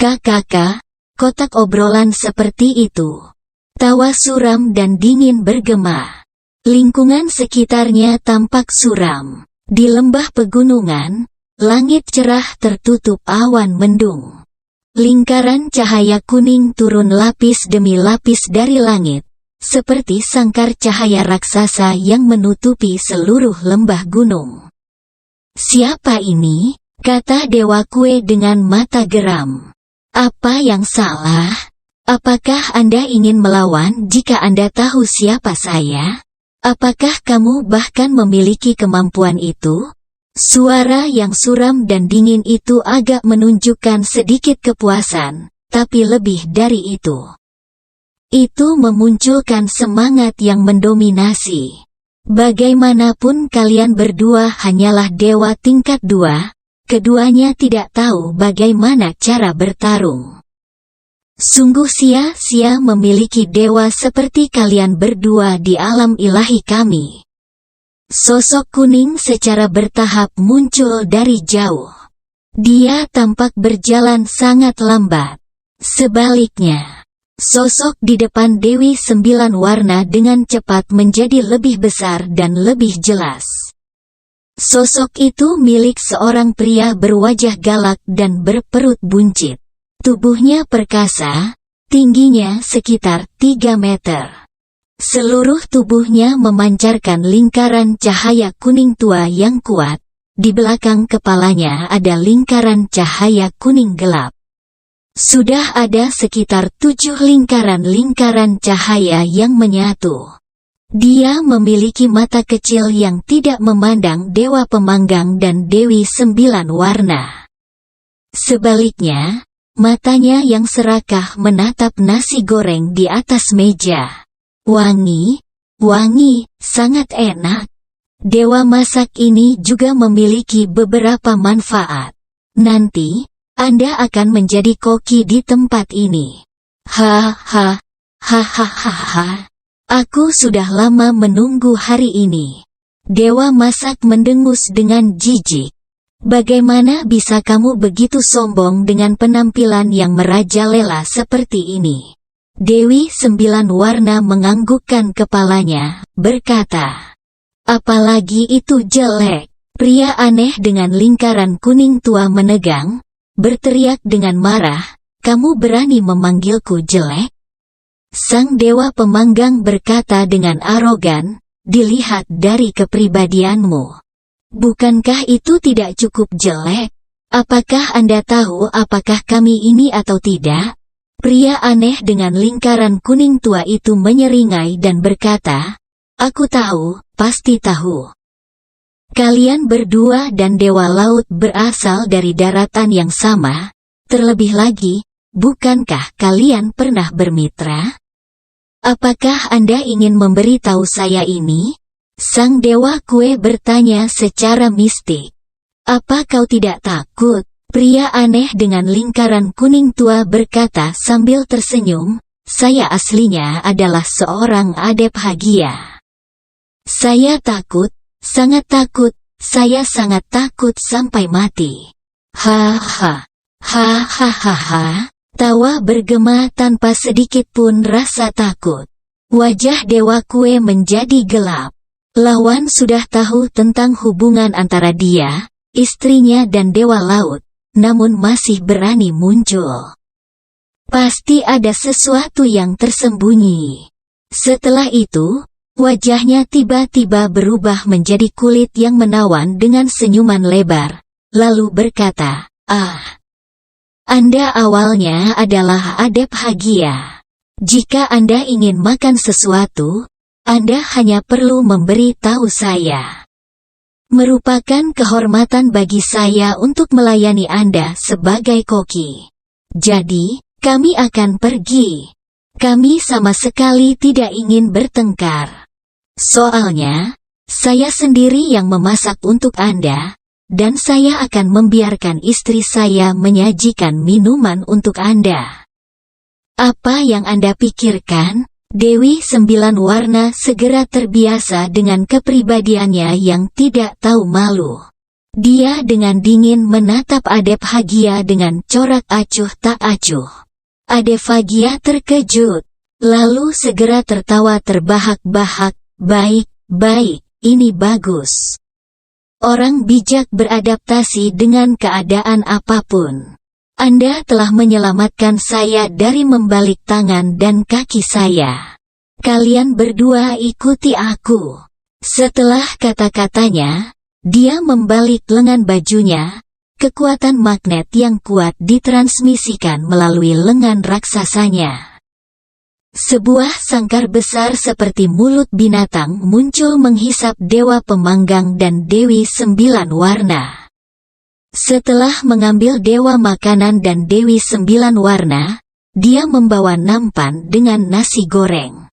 Kakak, kotak obrolan seperti itu. Tawa suram dan dingin bergema. Lingkungan sekitarnya tampak suram. Di lembah pegunungan, langit cerah tertutup awan mendung. Lingkaran cahaya kuning turun lapis demi lapis dari langit, seperti sangkar cahaya raksasa yang menutupi seluruh lembah gunung. "Siapa ini?" kata Dewa Kue dengan mata geram. "Apa yang salah? Apakah Anda ingin melawan jika Anda tahu siapa saya? Apakah kamu bahkan memiliki kemampuan itu?" Suara yang suram dan dingin itu agak menunjukkan sedikit kepuasan, tapi lebih dari itu. Itu memunculkan semangat yang mendominasi. Bagaimanapun kalian berdua hanyalah dewa tingkat 2, keduanya tidak tahu bagaimana cara bertarung. Sungguh sia-sia memiliki dewa seperti kalian berdua di alam ilahi kami. Sosok kuning secara bertahap muncul dari jauh. Dia tampak berjalan sangat lambat. Sebaliknya, sosok di depan Dewi 9 warna dengan cepat menjadi lebih besar dan lebih jelas. Sosok itu milik seorang pria berwajah galak dan berperut buncit. Tubuhnya perkasa, tingginya sekitar 3 meter. Seluruh tubuhnya memancarkan lingkaran cahaya kuning tua yang kuat. Di belakang kepalanya ada lingkaran cahaya kuning gelap. Sudah ada sekitar 7 lingkaran-lingkaran cahaya yang menyatu. Dia memiliki mata kecil yang tidak memandang Dewa Pemanggang dan Dewi 9 warna. Sebaliknya, matanya yang serakah menatap nasi goreng di atas meja. Wangi, sangat enak. Dewa masak ini juga memiliki beberapa manfaat. Nanti, Anda akan menjadi koki di tempat ini. Hahaha. Aku sudah lama menunggu hari ini. Dewa masak mendengus dengan jijik. Bagaimana bisa kamu begitu sombong dengan penampilan yang merajalela seperti ini? Dewi 9 warna menganggukkan kepalanya, berkata, "Apalagi itu jelek." Pria aneh dengan lingkaran kuning tua menegang, berteriak dengan marah, "Kamu berani memanggilku jelek?" Sang Dewa Pemanggang berkata dengan arogan, "Dilihat dari kepribadianmu. Bukankah itu tidak cukup jelek? Apakah Anda tahu apakah kami ini atau tidak?" Pria aneh dengan lingkaran kuning tua itu menyeringai dan berkata, "Aku tahu, pasti tahu. Kalian berdua dan Dewa Laut berasal dari daratan yang sama. Terlebih lagi, bukankah kalian pernah bermitra? Apakah Anda ingin memberitahu saya ini?" Sang Dewa Kue bertanya secara mistik. "Apa kau tidak takut?" Pria aneh dengan lingkaran kuning tua berkata sambil tersenyum, "Saya aslinya adalah seorang adep Hagia. Saya takut, sangat takut, saya sangat takut sampai mati." Hahaha. Tawa bergema tanpa sedikit pun rasa takut. Wajah Dewa Kue menjadi gelap. Lawan sudah tahu tentang hubungan antara dia, istrinya dan Dewa Laut, namun masih berani muncul. Pasti ada sesuatu yang tersembunyi. Setelah itu, wajahnya tiba-tiba berubah menjadi kulit yang menawan dengan senyuman lebar, lalu berkata, Anda awalnya adalah adep Hagia. Jika Anda ingin makan sesuatu, Anda hanya perlu memberi tahu saya. Merupakan kehormatan bagi saya untuk melayani Anda sebagai koki. Jadi, kami akan pergi. Kami sama sekali tidak ingin bertengkar. Soalnya, saya sendiri yang memasak untuk Anda, dan saya akan membiarkan istri saya menyajikan minuman untuk Anda. Apa yang Anda pikirkan? Dewi 9 warna segera terbiasa dengan kepribadiannya yang tidak tahu malu. Dia dengan dingin menatap Adep Hagia dengan corak acuh tak acuh. Adep Hagia terkejut, lalu segera tertawa terbahak-bahak. Baik, baik, ini bagus. Orang bijak beradaptasi dengan keadaan apapun. Anda telah menyelamatkan saya dari membalik tangan dan kaki saya. Kalian berdua ikuti aku. Setelah kata-katanya, dia membalik lengan bajunya. Kekuatan magnet yang kuat ditransmisikan melalui lengan raksasanya. Sebuah sangkar besar seperti mulut binatang muncul menghisap Dewa Pemanggang dan Dewi Sembilan Warna. Setelah mengambil Dewa Makanan dan Dewi Sembilan Warna, dia membawa nampan dengan nasi goreng.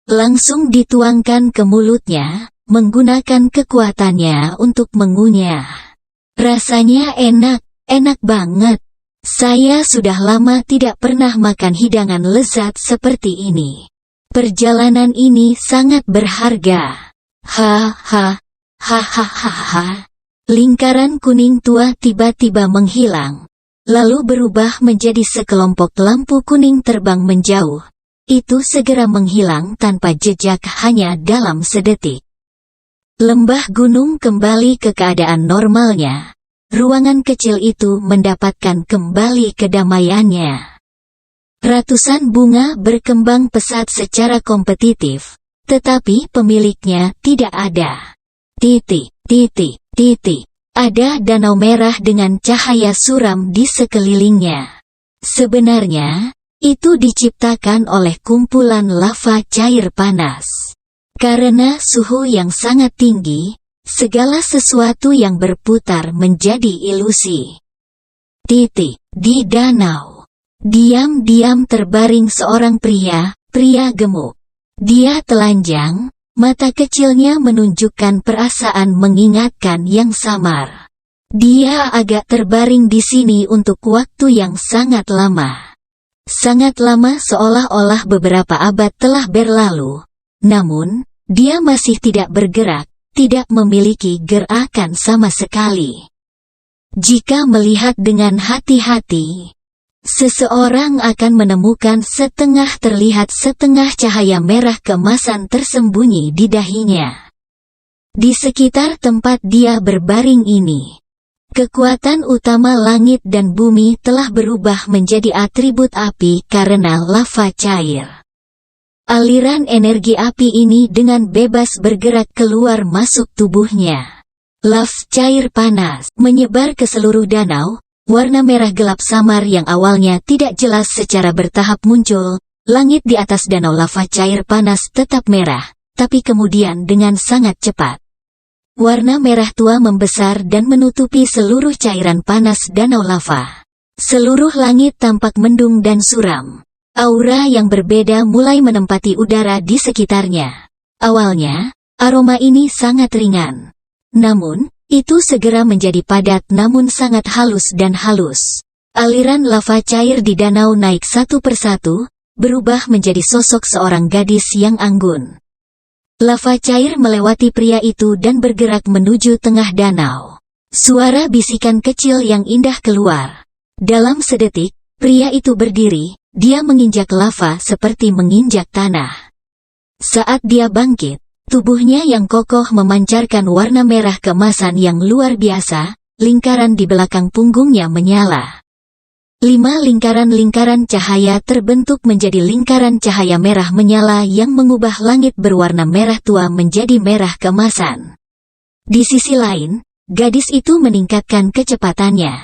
Langsung dituangkan ke mulutnya, menggunakan kekuatannya untuk mengunyah. Rasanya enak, enak banget. Saya sudah lama tidak pernah makan hidangan lezat seperti ini. Perjalanan ini sangat berharga. Hahaha. Lingkaran kuning tua tiba-tiba menghilang, lalu berubah menjadi sekelompok lampu kuning terbang menjauh. Itu segera menghilang tanpa jejak hanya dalam sedetik. Lembah gunung kembali ke keadaan normalnya. Ruangan kecil itu mendapatkan kembali kedamaiannya. Ratusan bunga berkembang pesat secara kompetitif, tetapi pemiliknya tidak ada. Ada danau merah dengan cahaya suram di sekelilingnya. Sebenarnya, itu diciptakan oleh kumpulan lava cair panas. Karena suhu yang sangat tinggi, segala sesuatu yang berputar menjadi ilusi. Di danau, diam-diam terbaring seorang pria gemuk. Dia telanjang, mata kecilnya menunjukkan perasaan mengingatkan yang samar. Dia agak terbaring di sini untuk waktu yang sangat lama. Sangat lama, seolah-olah beberapa abad telah berlalu. Namun, dia masih tidak bergerak, tidak memiliki gerakan sama sekali. Jika melihat dengan hati-hati, seseorang akan menemukan setengah terlihat setengah cahaya merah keemasan tersembunyi di dahinya. Di sekitar tempat dia berbaring ini, kekuatan utama langit dan bumi telah berubah menjadi atribut api karena lava cair. Aliran energi api ini dengan bebas bergerak keluar masuk tubuhnya. Lava cair panas menyebar ke seluruh danau. Warna merah gelap samar yang awalnya tidak jelas secara bertahap muncul. Langit di atas danau lava cair panas tetap merah, tapi kemudian dengan sangat cepat warna merah tua membesar dan menutupi seluruh cairan panas danau lava. Seluruh langit tampak mendung dan suram. Aura yang berbeda mulai menempati udara di sekitarnya. Awalnya, aroma ini sangat ringan. Namun, itu segera menjadi padat namun sangat halus dan halus. Aliran lava cair di danau naik satu persatu, berubah menjadi sosok seorang gadis yang anggun. Lava cair melewati pria itu dan bergerak menuju tengah danau. Suara bisikan kecil yang indah keluar. Dalam sedetik, pria itu berdiri. Dia menginjak lava seperti menginjak tanah. Saat dia bangkit, tubuhnya yang kokoh memancarkan warna merah keemasan yang luar biasa, lingkaran di belakang punggungnya menyala. 5 lingkaran-lingkaran cahaya terbentuk menjadi lingkaran cahaya merah menyala yang mengubah langit berwarna merah tua menjadi merah keemasan. Di sisi lain, gadis itu meningkatkan kecepatannya.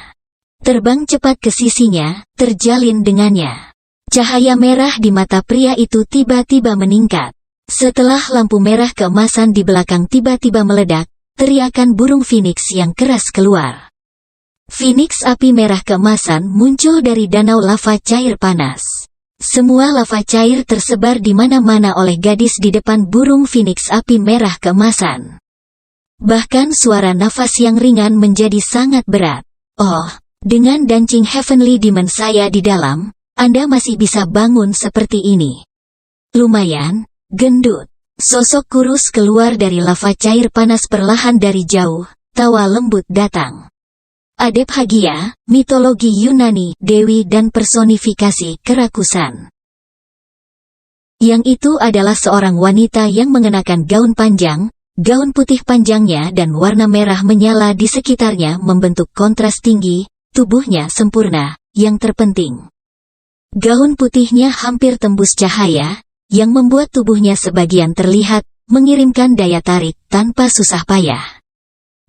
Terbang cepat ke sisinya, terjalin dengannya. Cahaya merah di mata pria itu tiba-tiba meningkat. Setelah lampu merah keemasan di belakang tiba-tiba meledak, teriakan burung Phoenix yang keras keluar. Phoenix api merah keemasan muncul dari danau lava cair panas. Semua lava cair tersebar di mana-mana oleh gadis di depan burung Phoenix api merah keemasan. Bahkan suara nafas yang ringan menjadi sangat berat. Oh, dengan dancing Heavenly Demon saya di dalam, Anda masih bisa bangun seperti ini. Lumayan, gendut. Sosok kurus keluar dari lava cair panas perlahan dari jauh, tawa lembut datang. Adephagia, mitologi Yunani, dewi dan personifikasi kerakusan. Yang itu adalah seorang wanita yang mengenakan gaun panjang, gaun putih panjangnya dan warna merah menyala di sekitarnya membentuk kontras tinggi, tubuhnya sempurna, yang terpenting. Gaun putihnya hampir tembus cahaya, yang membuat tubuhnya sebagian terlihat, mengirimkan daya tarik tanpa susah payah.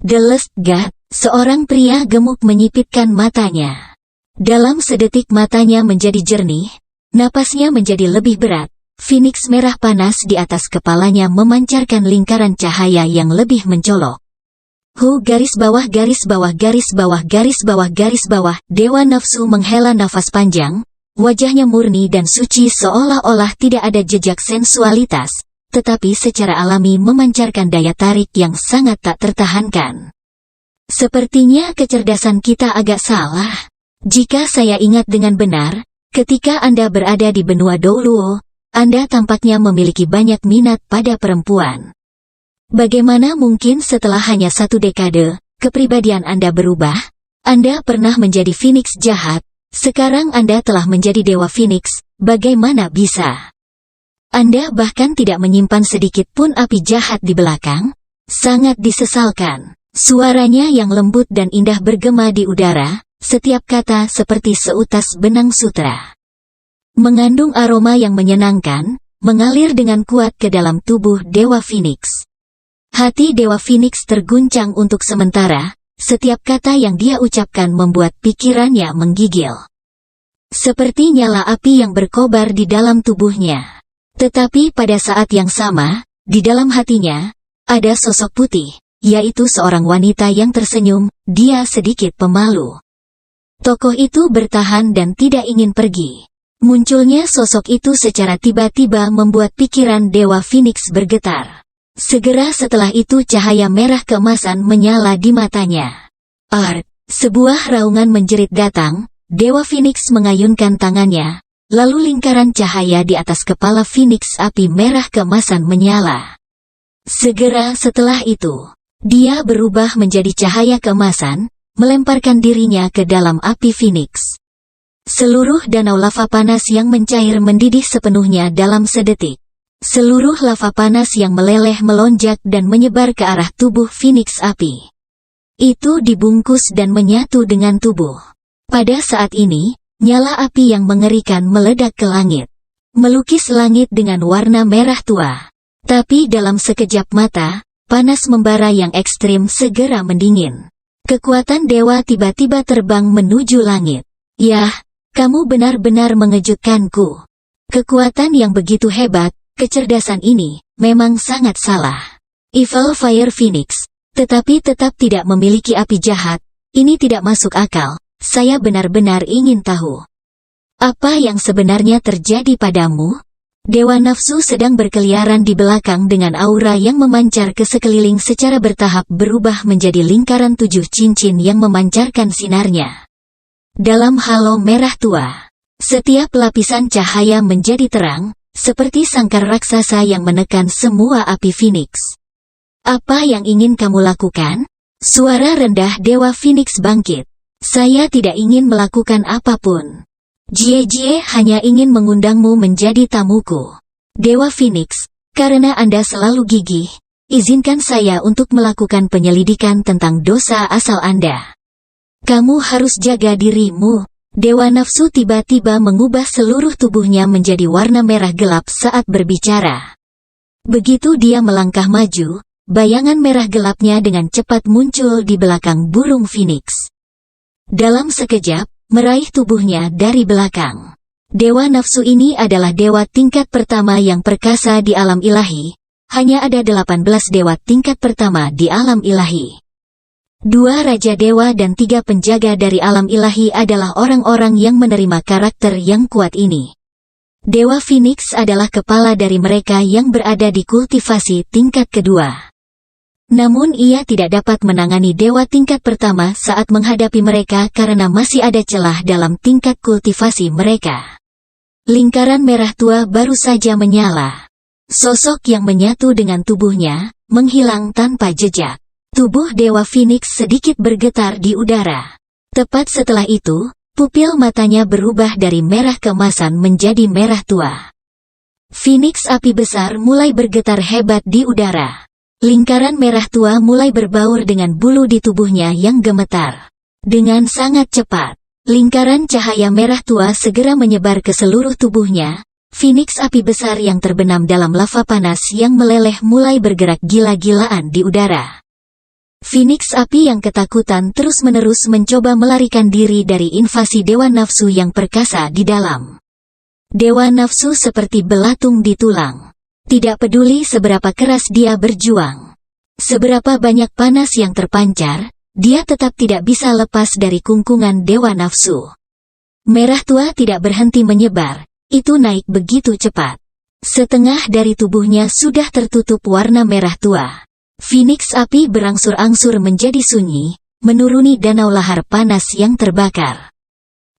The Lust God, seorang pria gemuk menyipitkan matanya. Dalam sedetik matanya menjadi jernih, napasnya menjadi lebih berat. Phoenix merah panas di atas kepalanya memancarkan lingkaran cahaya yang lebih mencolok. Garis bawah garis bawah garis bawah garis bawah garis bawah. Dewa nafsu menghela nafas panjang, wajahnya murni dan suci seolah-olah tidak ada jejak sensualitas, tetapi secara alami memancarkan daya tarik yang sangat tak tertahankan. Sepertinya kecerdasan kita agak salah. Jika saya ingat dengan benar, ketika Anda berada di benua Douluo, Anda tampaknya memiliki banyak minat pada perempuan. Bagaimana mungkin setelah hanya 1 dekade, kepribadian Anda berubah? Anda pernah menjadi Phoenix jahat, sekarang Anda telah menjadi Dewa Phoenix, bagaimana bisa? Anda bahkan tidak menyimpan sedikit pun api jahat di belakang? Sangat disesalkan. Suaranya yang lembut dan indah bergema di udara, setiap kata seperti seutas benang sutra. Mengandung aroma yang menyenangkan, mengalir dengan kuat ke dalam tubuh Dewa Phoenix. Hati Dewa Phoenix terguncang untuk sementara, setiap kata yang dia ucapkan membuat pikirannya menggigil. Seperti nyala api yang berkobar di dalam tubuhnya. Tetapi pada saat yang sama, di dalam hatinya, ada sosok putih, yaitu seorang wanita yang tersenyum, dia sedikit pemalu. Tokoh itu bertahan dan tidak ingin pergi. Munculnya sosok itu secara tiba-tiba membuat pikiran Dewa Phoenix bergetar. Segera setelah itu cahaya merah keemasan menyala di matanya. Sebuah raungan menjerit datang, Dewa Phoenix mengayunkan tangannya, lalu lingkaran cahaya di atas kepala Phoenix api merah keemasan menyala. Segera setelah itu, dia berubah menjadi cahaya keemasan, melemparkan dirinya ke dalam api Phoenix. Seluruh danau lava panas yang mencair mendidih sepenuhnya dalam sedetik. Seluruh lava panas yang meleleh melonjak dan menyebar ke arah tubuh Phoenix api. Itu dibungkus dan menyatu dengan tubuh. Pada saat ini, nyala api yang mengerikan meledak ke langit. Melukis langit dengan warna merah tua. Tapi dalam sekejap mata, panas membara yang ekstrim segera mendingin. Kekuatan dewa tiba-tiba terbang menuju langit. Yah, kamu benar-benar mengejutkanku. Kekuatan yang begitu hebat, kecerdasan ini, memang sangat salah. Evil Fire Phoenix, tetapi tetap tidak memiliki api jahat, ini tidak masuk akal, saya benar-benar ingin tahu. Apa yang sebenarnya terjadi padamu? Dewa nafsu sedang berkeliaran di belakang dengan aura yang memancar ke sekeliling secara bertahap berubah menjadi lingkaran 7 cincin yang memancarkan sinarnya. Dalam halo merah tua, setiap lapisan cahaya menjadi terang, seperti sangkar raksasa yang menekan semua api Phoenix. Apa yang ingin kamu lakukan? Suara rendah Dewa Phoenix bangkit. Saya tidak ingin melakukan apapun. Jie hanya ingin mengundangmu menjadi tamuku. Dewa Phoenix, karena Anda selalu gigih, izinkan saya untuk melakukan penyelidikan tentang dosa asal Anda. Kamu harus jaga dirimu. Dewa nafsu tiba-tiba mengubah seluruh tubuhnya menjadi warna merah gelap saat berbicara. Begitu dia melangkah maju, bayangan merah gelapnya dengan cepat muncul di belakang burung Phoenix. Dalam sekejap, meraih tubuhnya dari belakang. Dewa nafsu ini adalah dewa tingkat pertama yang perkasa di alam ilahi. Hanya ada 18 dewa tingkat pertama di alam ilahi. 2 raja dewa dan 3 penjaga dari alam ilahi adalah orang-orang yang menerima karakter yang kuat ini. Dewa Phoenix adalah kepala dari mereka yang berada di kultivasi tingkat kedua. Namun ia tidak dapat menangani dewa tingkat pertama saat menghadapi mereka karena masih ada celah dalam tingkat kultivasi mereka. Lingkaran merah tua baru saja menyala. Sosok yang menyatu dengan tubuhnya, menghilang tanpa jejak. Tubuh Dewa Phoenix sedikit bergetar di udara. Tepat setelah itu, pupil matanya berubah dari merah keemasan menjadi merah tua. Phoenix api besar mulai bergetar hebat di udara. Lingkaran merah tua mulai berbaur dengan bulu di tubuhnya yang gemetar. Dengan sangat cepat, lingkaran cahaya merah tua segera menyebar ke seluruh tubuhnya. Phoenix api besar yang terbenam dalam lava panas yang meleleh mulai bergerak gila-gilaan di udara. Phoenix api yang ketakutan terus-menerus mencoba melarikan diri dari invasi Dewa Nafsu yang perkasa di dalam. Dewa Nafsu seperti belatung di tulang. Tidak peduli seberapa keras dia berjuang. Seberapa banyak panas yang terpancar, dia tetap tidak bisa lepas dari kungkungan Dewa Nafsu. Merah tua tidak berhenti menyebar, itu naik begitu cepat. Setengah dari tubuhnya sudah tertutup warna merah tua. Phoenix api berangsur-angsur menjadi sunyi, menuruni danau lahar panas yang terbakar.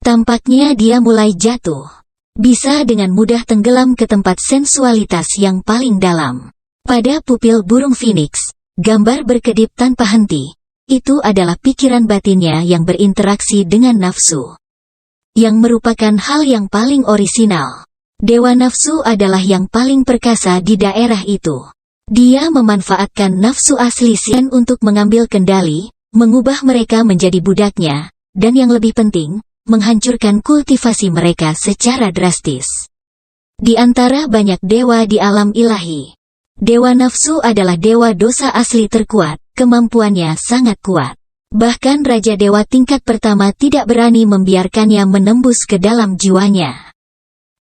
Tampaknya dia mulai jatuh. Bisa dengan mudah tenggelam ke tempat sensualitas yang paling dalam. Pada pupil burung Phoenix, gambar berkedip tanpa henti. Itu adalah pikiran batinnya yang berinteraksi dengan nafsu. Yang merupakan hal yang paling orisinal. Dewa Nafsu adalah yang paling perkasa di daerah itu. Dia memanfaatkan nafsu asli Sien untuk mengambil kendali, mengubah mereka menjadi budaknya, dan yang lebih penting, menghancurkan kultivasi mereka secara drastis. Di antara banyak dewa di alam ilahi, Dewa Nafsu adalah dewa dosa asli terkuat, kemampuannya sangat kuat. Bahkan Raja Dewa tingkat pertama tidak berani membiarkannya menembus ke dalam jiwanya.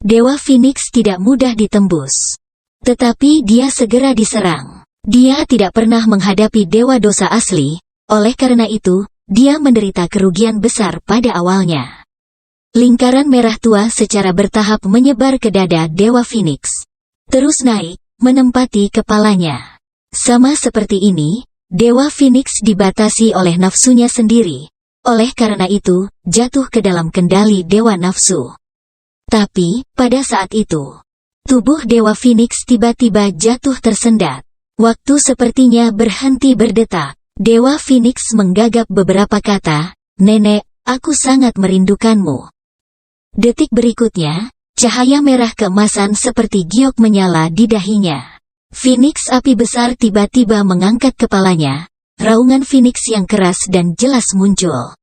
Dewa Phoenix tidak mudah ditembus. Tetapi dia segera diserang. Dia tidak pernah menghadapi dewa dosa asli, oleh karena itu, dia menderita kerugian besar pada awalnya. Lingkaran merah tua secara bertahap menyebar ke dada Dewa Phoenix. Terus naik, menempati kepalanya. Sama seperti ini, Dewa Phoenix dibatasi oleh nafsunya sendiri. Oleh karena itu, jatuh ke dalam kendali Dewa Nafsu. Tapi, pada saat itu, tubuh Dewa Phoenix tiba-tiba jatuh tersendat. Waktu sepertinya berhenti berdetak. Dewa Phoenix menggagap beberapa kata, "Nenek, aku sangat merindukanmu." Detik berikutnya, cahaya merah keemasan seperti giok menyala di dahinya. Phoenix api besar tiba-tiba mengangkat kepalanya. Raungan Phoenix yang keras dan jelas muncul.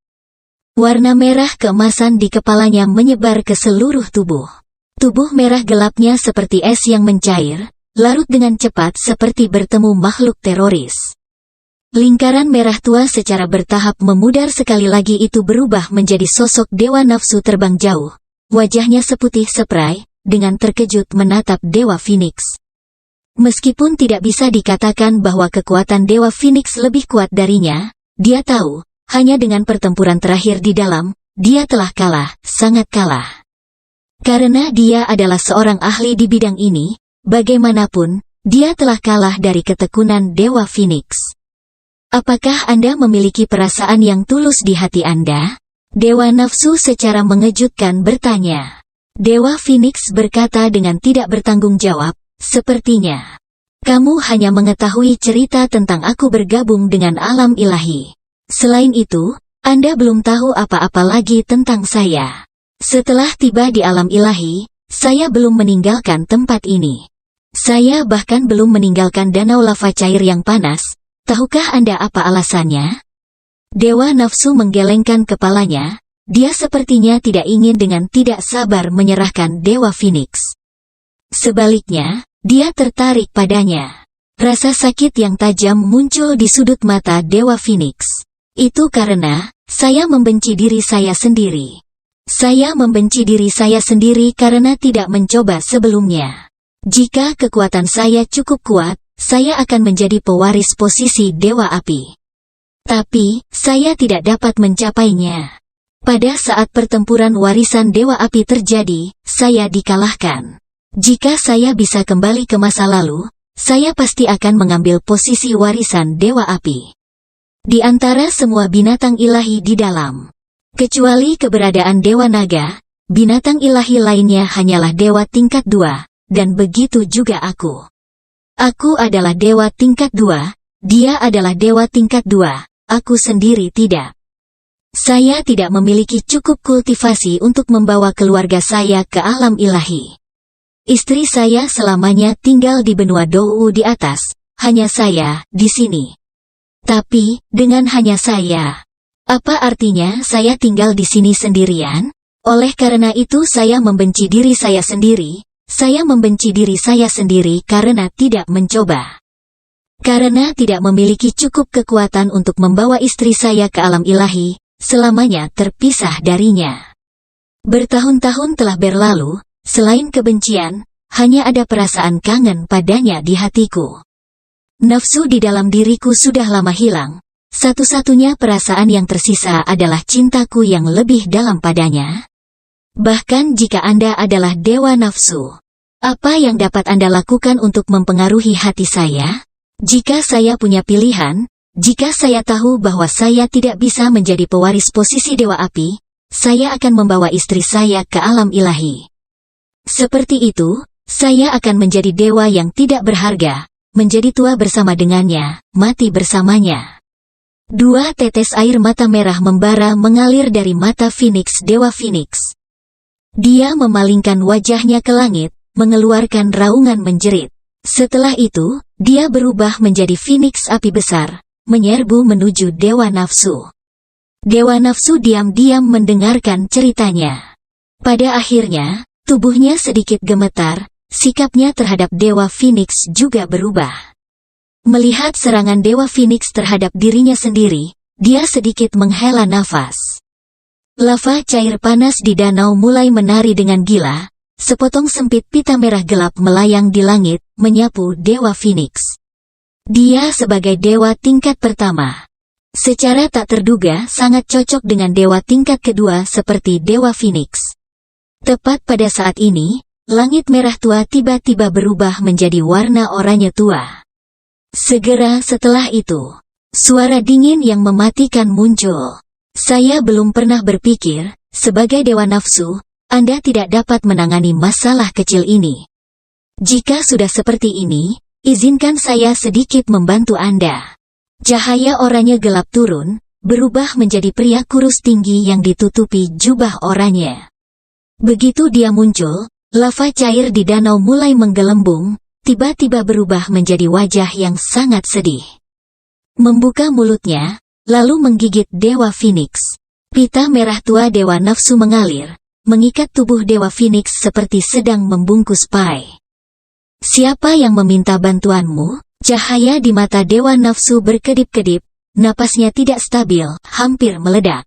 Warna merah keemasan di kepalanya menyebar ke seluruh tubuh. Tubuh merah gelapnya seperti es yang mencair, larut dengan cepat seperti bertemu makhluk teroris. Lingkaran merah tua secara bertahap memudar sekali lagi itu berubah menjadi sosok Dewa Nafsu terbang jauh. Wajahnya seputih seprai, dengan terkejut menatap Dewa Phoenix. Meskipun tidak bisa dikatakan bahwa kekuatan Dewa Phoenix lebih kuat darinya, dia tahu, hanya dengan pertempuran terakhir di dalam, dia telah kalah, sangat kalah. Karena dia adalah seorang ahli di bidang ini, bagaimanapun, dia telah kalah dari ketekunan Dewa Phoenix. Apakah Anda memiliki perasaan yang tulus di hati Anda? Dewa Nafsu secara mengejutkan bertanya. Dewa Phoenix berkata dengan tidak bertanggung jawab, "Sepertinya kamu hanya mengetahui cerita tentang aku bergabung dengan alam ilahi. Selain itu, Anda belum tahu apa-apa lagi tentang saya. Setelah tiba di alam ilahi, saya belum meninggalkan tempat ini. Saya bahkan belum meninggalkan danau lava cair yang panas. Tahukah Anda apa alasannya?" Dewa Nafsu menggelengkan kepalanya. Dia sepertinya tidak ingin dengan tidak sabar menyerahkan Dewa Phoenix. Sebaliknya, dia tertarik padanya. Rasa sakit yang tajam muncul di sudut mata Dewa Phoenix. Itu karena, saya membenci diri saya sendiri. Saya membenci diri saya sendiri karena tidak mencoba sebelumnya. Jika kekuatan saya cukup kuat, saya akan menjadi pewaris posisi Dewa Api. Tapi, saya tidak dapat mencapainya. Pada saat pertempuran warisan Dewa Api terjadi, saya dikalahkan. Jika saya bisa kembali ke masa lalu, saya pasti akan mengambil posisi warisan Dewa Api. Di antara semua binatang ilahi di dalam, kecuali keberadaan Dewa Naga, binatang ilahi lainnya hanyalah Dewa tingkat 2, dan begitu juga aku. Aku adalah Dewa tingkat 2, Dia adalah dewa tingkat 2, aku sendiri tidak. Saya tidak memiliki cukup kultivasi untuk membawa keluarga saya ke alam ilahi. Istri saya selamanya tinggal di benua Dou di atas, hanya saya di sini. Tapi, dengan hanya saya, apa artinya saya tinggal di sini sendirian? Oleh karena itu saya membenci diri saya sendiri. Saya membenci diri saya sendiri karena tidak mencoba. Karena tidak memiliki cukup kekuatan untuk membawa istri saya ke alam ilahi, selamanya terpisah darinya. Bertahun-tahun telah berlalu, selain kebencian, hanya ada perasaan kangen padanya di hatiku. Nafsu di dalam diriku sudah lama hilang. Satu-satunya perasaan yang tersisa adalah cintaku yang lebih dalam padanya. Bahkan jika Anda adalah dewa nafsu, apa yang dapat Anda lakukan untuk mempengaruhi hati saya? Jika saya punya pilihan, jika saya tahu bahwa saya tidak bisa menjadi pewaris posisi dewa api, saya akan membawa istri saya ke alam ilahi. Seperti itu, saya akan menjadi dewa yang tidak berharga, menjadi tua bersama dengannya, mati bersamanya. 2 tetes air mata merah membara mengalir dari mata Phoenix Dewa Phoenix. Dia memalingkan wajahnya ke langit, mengeluarkan raungan menjerit. Setelah itu, dia berubah menjadi Phoenix api besar, menyerbu menuju Dewa Nafsu. Dewa Nafsu diam-diam mendengarkan ceritanya. Pada akhirnya, tubuhnya sedikit gemetar, sikapnya terhadap Dewa Phoenix juga berubah. Melihat serangan Dewa Phoenix terhadap dirinya sendiri, dia sedikit menghela nafas. Lava cair panas di danau mulai menari dengan gila, sepotong sempit pita merah gelap melayang di langit, menyapu Dewa Phoenix. Dia sebagai dewa tingkat pertama. Secara tak terduga sangat cocok dengan dewa tingkat kedua seperti Dewa Phoenix. Tepat pada saat ini, langit merah tua tiba-tiba berubah menjadi warna oranye tua. Segera setelah itu, suara dingin yang mematikan muncul. Saya belum pernah berpikir, sebagai dewa nafsu, Anda tidak dapat menangani masalah kecil ini. Jika sudah seperti ini, izinkan saya sedikit membantu Anda. Cahaya oranye gelap turun, berubah menjadi pria kurus tinggi yang ditutupi jubah oranye. Begitu dia muncul, lava cair di danau mulai menggelembung, tiba-tiba berubah menjadi wajah yang sangat sedih. Membuka mulutnya, lalu menggigit Dewa Phoenix. Pita merah tua Dewa Nafsu mengalir, mengikat tubuh Dewa Phoenix seperti sedang membungkus pai. Siapa yang meminta bantuanmu? Cahaya di mata Dewa Nafsu berkedip-kedip, napasnya tidak stabil, hampir meledak.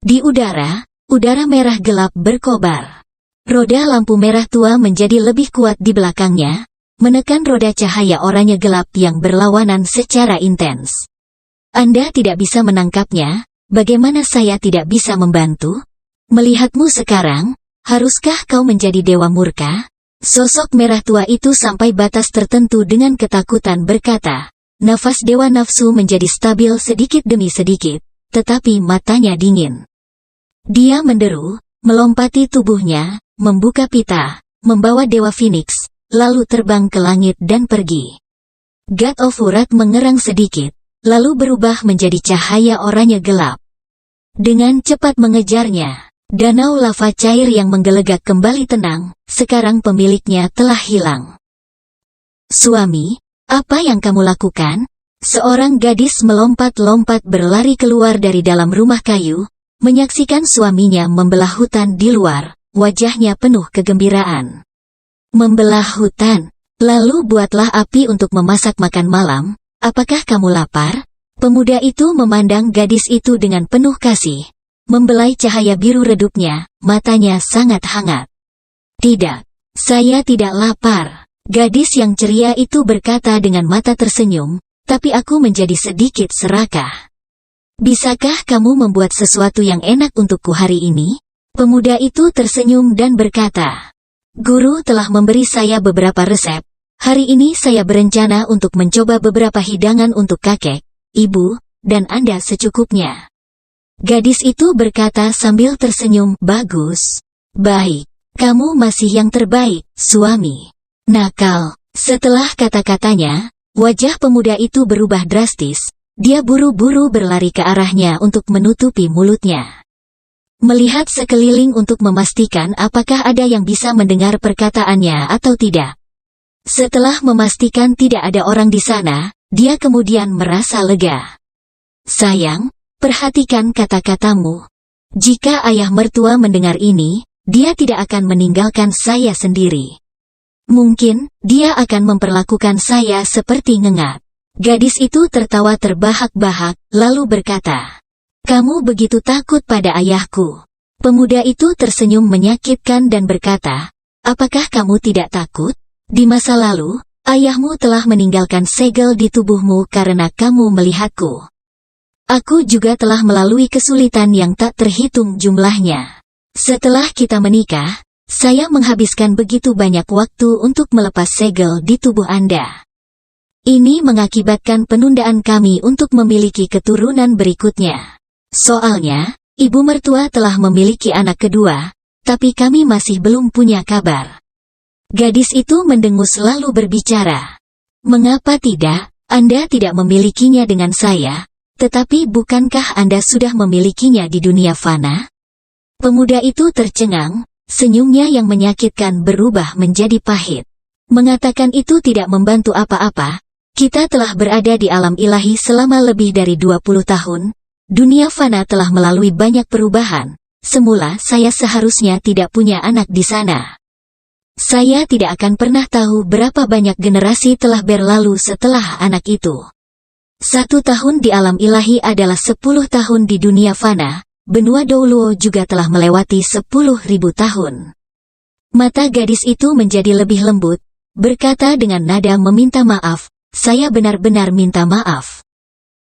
Di udara merah gelap berkobar. Roda lampu merah tua menjadi lebih kuat di belakangnya, menekan roda cahaya oranye gelap yang berlawanan secara intens. Anda tidak bisa menangkapnya, bagaimana saya tidak bisa membantu? Melihatmu sekarang, haruskah kau menjadi dewa murka? Sosok merah tua itu sampai batas tertentu dengan ketakutan berkata. Nafas Dewa Nafsu menjadi stabil sedikit demi sedikit, tetapi matanya dingin. Dia menderu, melompati tubuhnya, membuka pita, membawa Dewa Phoenix, lalu terbang ke langit dan pergi. God of Wrath mengerang sedikit, lalu berubah menjadi cahaya oranye gelap. Dengan cepat mengejarnya, danau lava cair yang menggelegak kembali tenang, sekarang pemiliknya telah hilang. Suami, apa yang kamu lakukan? Seorang gadis melompat-lompat berlari keluar dari dalam rumah kayu, menyaksikan suaminya membelah hutan di luar, wajahnya penuh kegembiraan. Membelah hutan, lalu buatlah api untuk memasak makan malam. Apakah kamu lapar? Pemuda itu memandang gadis itu dengan penuh kasih. Membelai cahaya biru redupnya, matanya sangat hangat. Tidak, saya tidak lapar. Gadis yang ceria itu berkata dengan mata tersenyum, tapi aku menjadi sedikit serakah. Bisakah kamu membuat sesuatu yang enak untukku hari ini? Pemuda itu tersenyum dan berkata, Guru telah memberi saya beberapa resep. Hari ini saya berencana untuk mencoba beberapa hidangan untuk kakek, ibu, dan Anda secukupnya. Gadis itu berkata sambil tersenyum, bagus. Baik, kamu masih yang terbaik, suami. Nakal. Setelah kata-katanya, Wajah pemuda itu berubah drastis, dia buru-buru berlari ke arahnya untuk menutupi mulutnya. Melihat sekeliling untuk memastikan apakah ada yang bisa mendengar perkataannya atau tidak. Setelah memastikan tidak ada orang di sana, dia kemudian merasa lega. Sayang, perhatikan kata-katamu. Jika ayah mertua mendengar ini, dia tidak akan meninggalkan saya sendiri. Mungkin, dia akan memperlakukan saya seperti ngengat. Gadis itu tertawa terbahak-bahak, lalu berkata, "Kamu begitu takut pada ayahku." Pemuda itu tersenyum menyakitkan dan berkata, "Apakah kamu tidak takut? Di masa lalu, ayahmu telah meninggalkan segel di tubuhmu karena kamu melihatku. Aku juga telah melalui kesulitan yang tak terhitung jumlahnya. Setelah kita menikah, saya menghabiskan begitu banyak waktu untuk melepas segel di tubuh Anda. Ini mengakibatkan penundaan kami untuk memiliki keturunan berikutnya. Soalnya, ibu mertua telah memiliki anak kedua, tapi kami masih belum punya kabar." Gadis itu mendengus lalu berbicara. "Mengapa tidak? Anda tidak memilikinya dengan saya, tetapi bukankah Anda sudah memilikinya di dunia fana?" Pemuda itu tercengang, senyumnya yang menyakitkan berubah menjadi pahit. Mengatakan itu tidak membantu apa-apa, kita telah berada di alam ilahi selama lebih dari 20 tahun, dunia fana telah melalui banyak perubahan, semula saya seharusnya tidak punya anak di sana. Saya tidak akan pernah tahu berapa banyak generasi telah berlalu setelah anak itu. 1 tahun di alam ilahi adalah 10 tahun di dunia fana, benua Douluo juga telah melewati 10.000 tahun. Mata gadis itu menjadi lebih lembut, berkata dengan nada meminta maaf, "Saya benar-benar minta maaf.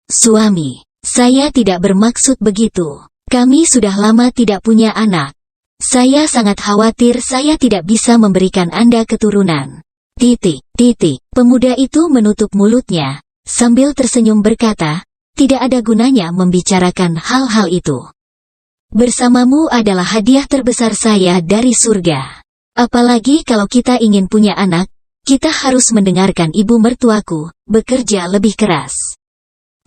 Suami, saya tidak bermaksud begitu. Kami sudah lama tidak punya anak. Saya sangat khawatir saya tidak bisa memberikan Anda keturunan." Pemuda itu menutup mulutnya, sambil tersenyum berkata, "Tidak ada gunanya membicarakan hal-hal itu. Bersamamu adalah hadiah terbesar saya dari surga. Apalagi kalau kita ingin punya anak, kita harus mendengarkan ibu mertuaku, bekerja lebih keras."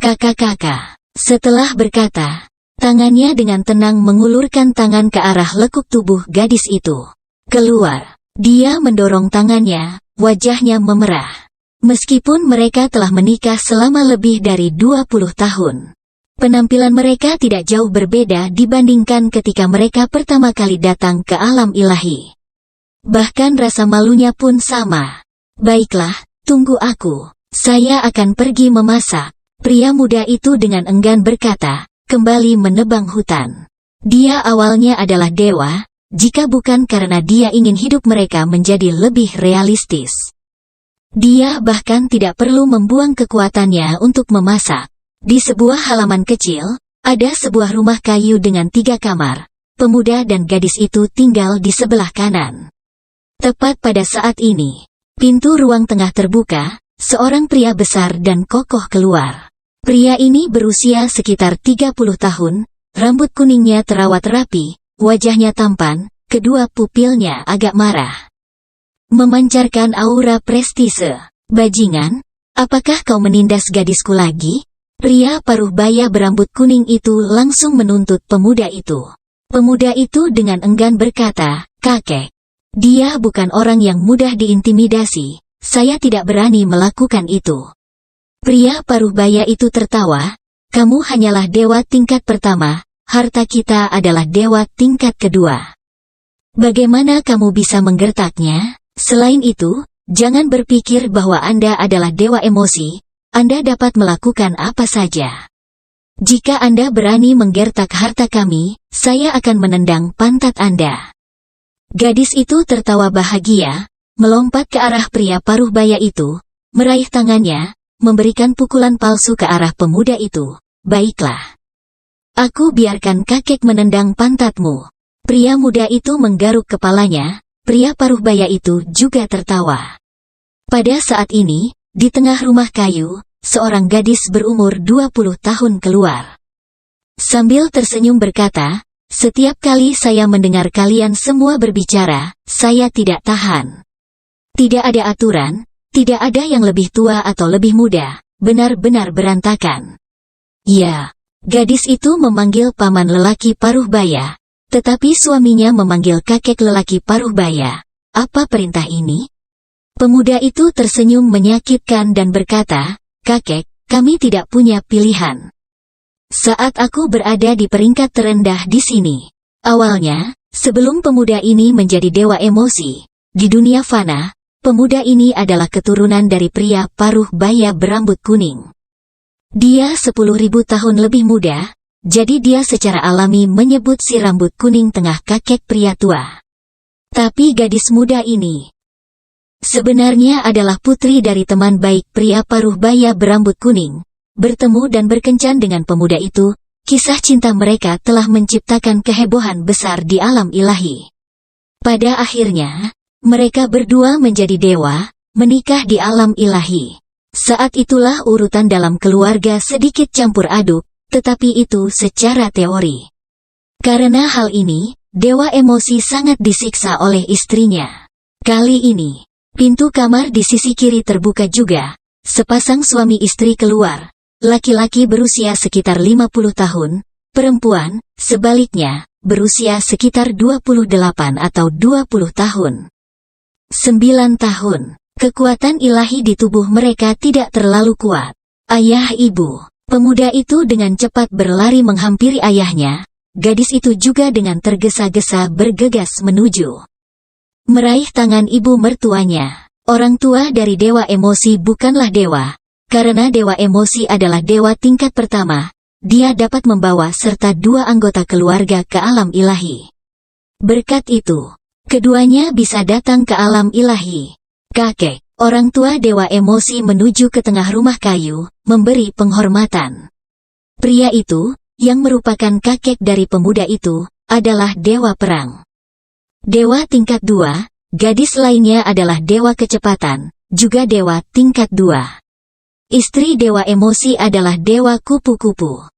Kakak. Setelah berkata, tangannya dengan tenang mengulurkan tangan ke arah lekuk tubuh gadis itu. Keluar. Dia mendorong tangannya, wajahnya memerah. Meskipun mereka telah menikah selama lebih dari 20 tahun. Penampilan mereka tidak jauh berbeda dibandingkan ketika mereka pertama kali datang ke alam ilahi. Bahkan rasa malunya pun sama. "Baiklah, tunggu aku. Saya akan pergi memasak." Pria muda itu dengan enggan berkata, kembali menebang hutan. Dia awalnya adalah dewa, jika bukan karena dia ingin hidup mereka menjadi lebih realistis. Dia bahkan tidak perlu membuang kekuatannya untuk memasak. Di sebuah halaman kecil, ada sebuah rumah kayu dengan 3 kamar. Pemuda dan gadis itu tinggal di sebelah kanan. Tepat pada saat ini, pintu ruang tengah terbuka, seorang pria besar dan kokoh keluar. Pria ini berusia sekitar 30 tahun, rambut kuningnya terawat rapi, wajahnya tampan, kedua pupilnya agak marah. Memancarkan aura prestise. "Bajingan, apakah kau menindas gadisku lagi?" Pria paruh baya berambut kuning itu langsung menuntut pemuda itu. Pemuda itu dengan enggan berkata, "Kakek, dia bukan orang yang mudah diintimidasi, saya tidak berani melakukan itu." Pria paruh baya itu tertawa, "Kamu hanyalah dewa tingkat pertama, harta kita adalah dewa tingkat kedua. Bagaimana kamu bisa menggertaknya? Selain itu, jangan berpikir bahwa Anda adalah dewa emosi, Anda dapat melakukan apa saja. Jika Anda berani menggertak harta kami, saya akan menendang pantat Anda." Gadis itu tertawa bahagia, melompat ke arah pria paruh baya itu, meraih tangannya, memberikan pukulan palsu ke arah pemuda itu. "Baiklah. Aku biarkan kakek menendang pantatmu." Pria muda itu menggaruk kepalanya, pria paruh baya itu juga tertawa. Pada saat ini, di tengah rumah kayu, seorang gadis berumur 20 tahun keluar. Sambil tersenyum berkata, "Setiap kali saya mendengar kalian semua berbicara, saya tidak tahan. Tidak ada aturan, Tidak ada yang lebih tua atau lebih muda, benar-benar berantakan. Ya, gadis itu memanggil paman lelaki paruh baya, tetapi suaminya memanggil kakek lelaki paruh baya. Apa perintah ini? Pemuda itu tersenyum menyakitkan dan berkata, "Kakek, kami tidak punya pilihan. Saat aku berada di peringkat terendah di sini. Awalnya, sebelum pemuda ini menjadi dewa emosi, di dunia fana, pemuda ini adalah keturunan dari pria paruh baya berambut kuning. Dia 10.000 tahun lebih muda, jadi dia secara alami menyebut si rambut kuning tengah kakek pria tua. Tapi gadis muda ini sebenarnya adalah putri dari teman baik pria paruh baya berambut kuning. Bertemu dan berkencan dengan pemuda itu, kisah cinta mereka telah menciptakan kehebohan besar di alam ilahi. Pada akhirnya, mereka berdua menjadi dewa, menikah di alam ilahi. Saat itulah urutan dalam keluarga sedikit campur aduk, tetapi itu secara teori. Karena hal ini, dewa emosi sangat disiksa oleh istrinya. Kali ini, pintu kamar di sisi kiri terbuka juga. Sepasang suami istri keluar. Laki-laki berusia sekitar 50 tahun, perempuan, sebaliknya, berusia sekitar 28 atau 20 tahun. 9 tahun. Kekuatan ilahi di tubuh mereka tidak terlalu kuat. Ayah ibu. Pemuda itu dengan cepat berlari menghampiri ayahnya. Gadis itu juga dengan tergesa-gesa bergegas menuju. Meraih tangan ibu mertuanya. Orang tua dari dewa emosi bukanlah dewa. Karena dewa emosi adalah dewa tingkat pertama, dia dapat membawa serta 2 anggota keluarga ke alam ilahi. Berkat itu, keduanya bisa datang ke alam ilahi. Kakek, orang tua dewa emosi menuju ke tengah rumah kayu, memberi penghormatan. Pria itu, yang merupakan kakek dari pemuda itu, adalah dewa perang. Dewa tingkat 2, gadis lainnya adalah dewa kecepatan, juga dewa tingkat 2. Istri dewa emosi adalah dewa kupu-kupu.